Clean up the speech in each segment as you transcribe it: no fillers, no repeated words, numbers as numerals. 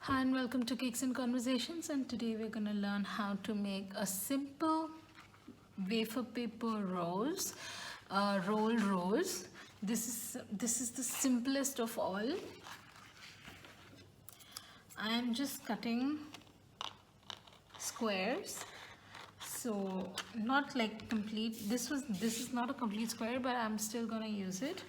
Hi and welcome to Cakes and Conversations, and today we're going to learn how to make a simple wafer paper rolled rose. This is the simplest of all. I am just cutting squares, so not like complete. This is not a complete square, but I'm still going to use it.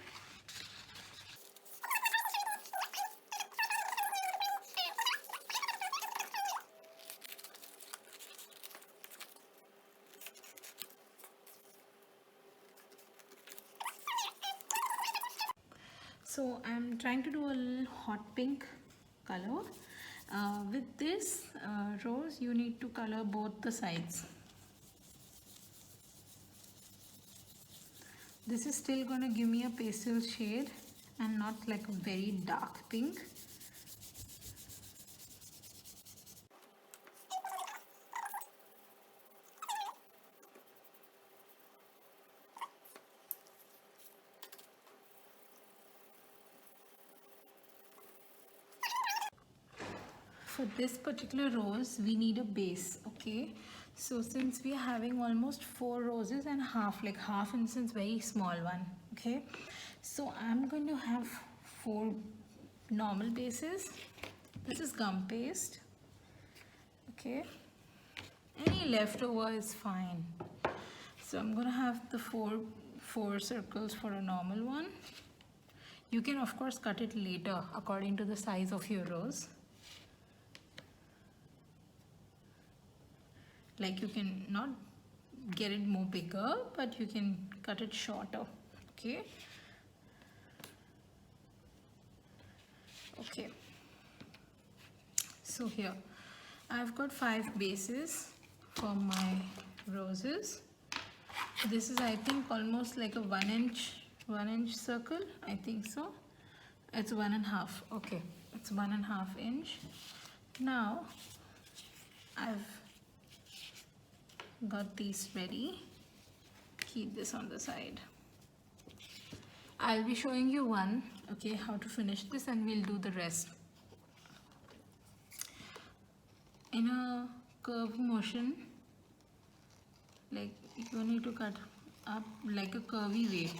So I'm trying to do a little hot pink color. With this rose, you need to color both the sides. This is still going to give me a pastel shade and not like a very dark pink. For this particular rose we need a base, okay? So since we are having almost 4 roses and half, like half instance, very small one, okay? So I'm going to have 4 normal bases. This is gum paste, okay? Any leftover is fine. So I'm going to have the four circles for a normal one. You can of course cut it later according to the size of your rose. Like you can not get it more bigger, but you can cut it shorter, okay? Okay, so here I've got 5 bases for my roses. This is, I think, almost like a 1 inch circle. I think so. It's 1.5. Okay, it's 1.5 inch. Now I've got these ready. Keep this on the side. I'll be showing you one, okay, how to finish this, and we'll do the rest. In a curve motion, like you need to cut up like a curvy way.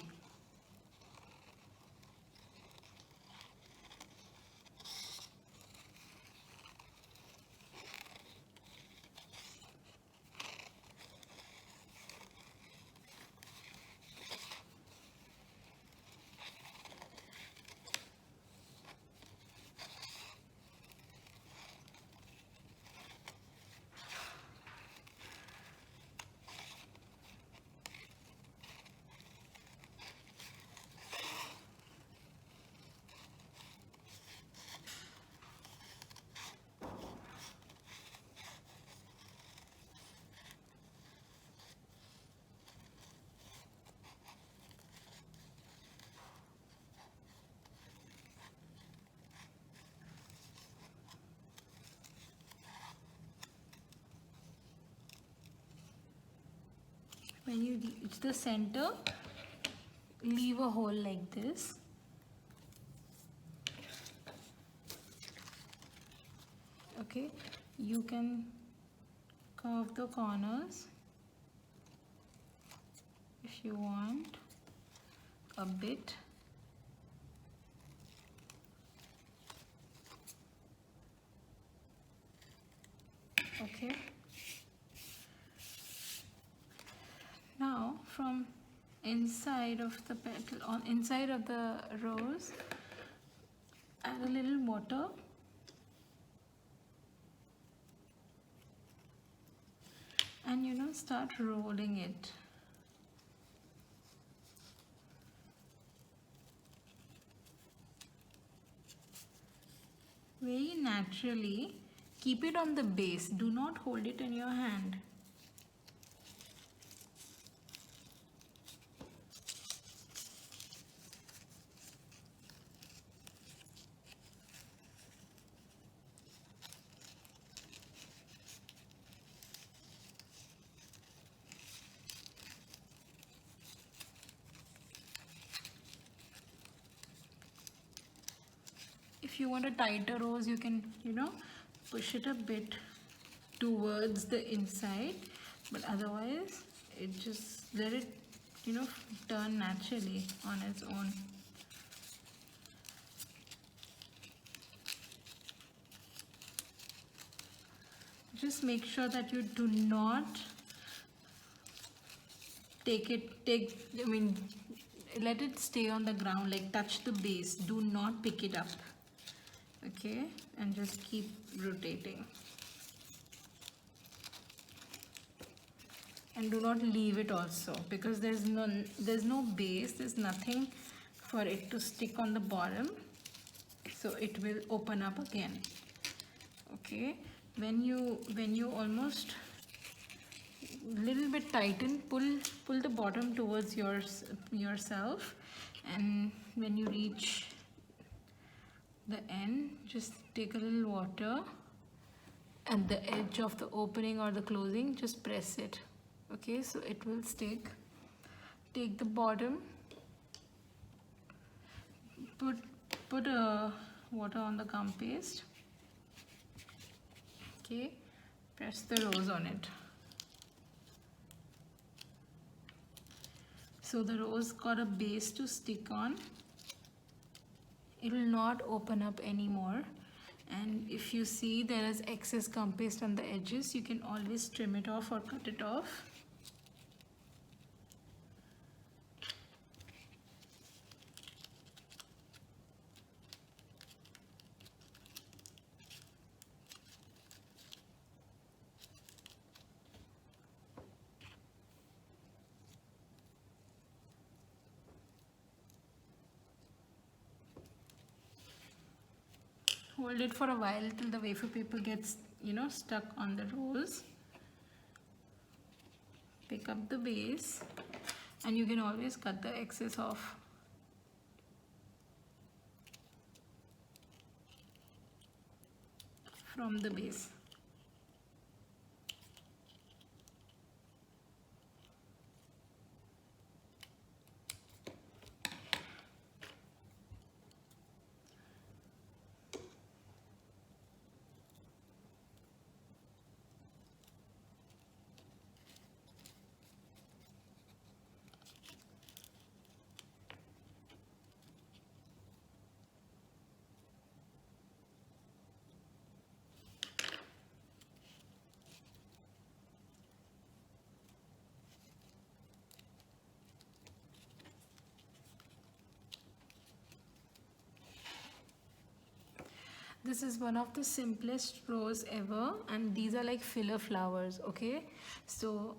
When you reach the center, leave a hole like this. Okay, you can curve the corners if you want a bit. Okay, now from inside of the petal, on inside of the rose, add a little water and start rolling it. Very naturally. Keep it on the base, do not hold it in your hand. If if you want a tighter rose, you can, you know, push it a bit towards the inside, but otherwise it just let it, you know, turn naturally on its own. Just make sure that you do not let it stay on the ground, like touch the base, do not pick it up, okay, and just keep rotating. And do not leave it also, because there's no base, there's nothing for it to stick on the bottom, so it will open up again. Okay, when you almost little bit tighten, pull the bottom towards yourself, and when you reach the end, just take a little water at the edge of the opening or the closing, just press it. Okay, so it will stick. Take the bottom, put water on the gum paste. Okay, press the rose on it. So the rose got a base to stick on. It will not open up anymore. And if you see there is excess gum paste on the edges, you can always trim it off or cut it off. Hold it for a while till the wafer paper gets, you know, stuck on the rose. Pick up the base, and you can always cut the excess off. From the base. This is one of the simplest rose ever, and these are like filler flowers. Okay, so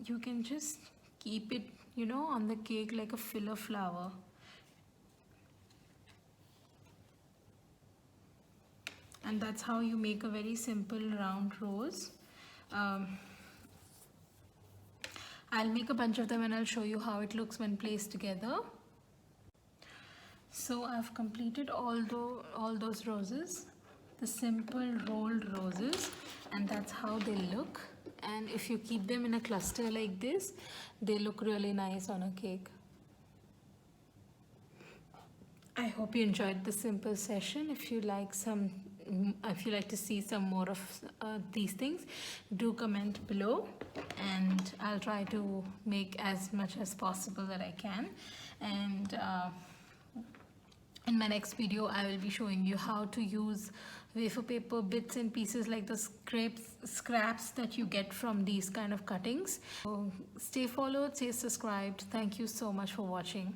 you can just keep it, you know, on the cake like a filler flower. And that's how you make a very simple round rose. I'll make a bunch of them and I'll show you how it looks when placed together. So I've completed all those roses, the simple rolled roses, and that's how they look. And if you keep them in a cluster like this, they look really nice on a cake. I hope you enjoyed the simple session. If you like to see some more of these things, do comment below, and I'll try to make as much as possible that I can. And in my next video, I will be showing you how to use wafer paper bits and pieces like the scraps that you get from these kind of cuttings. So stay followed, stay subscribed. Thank you so much for watching.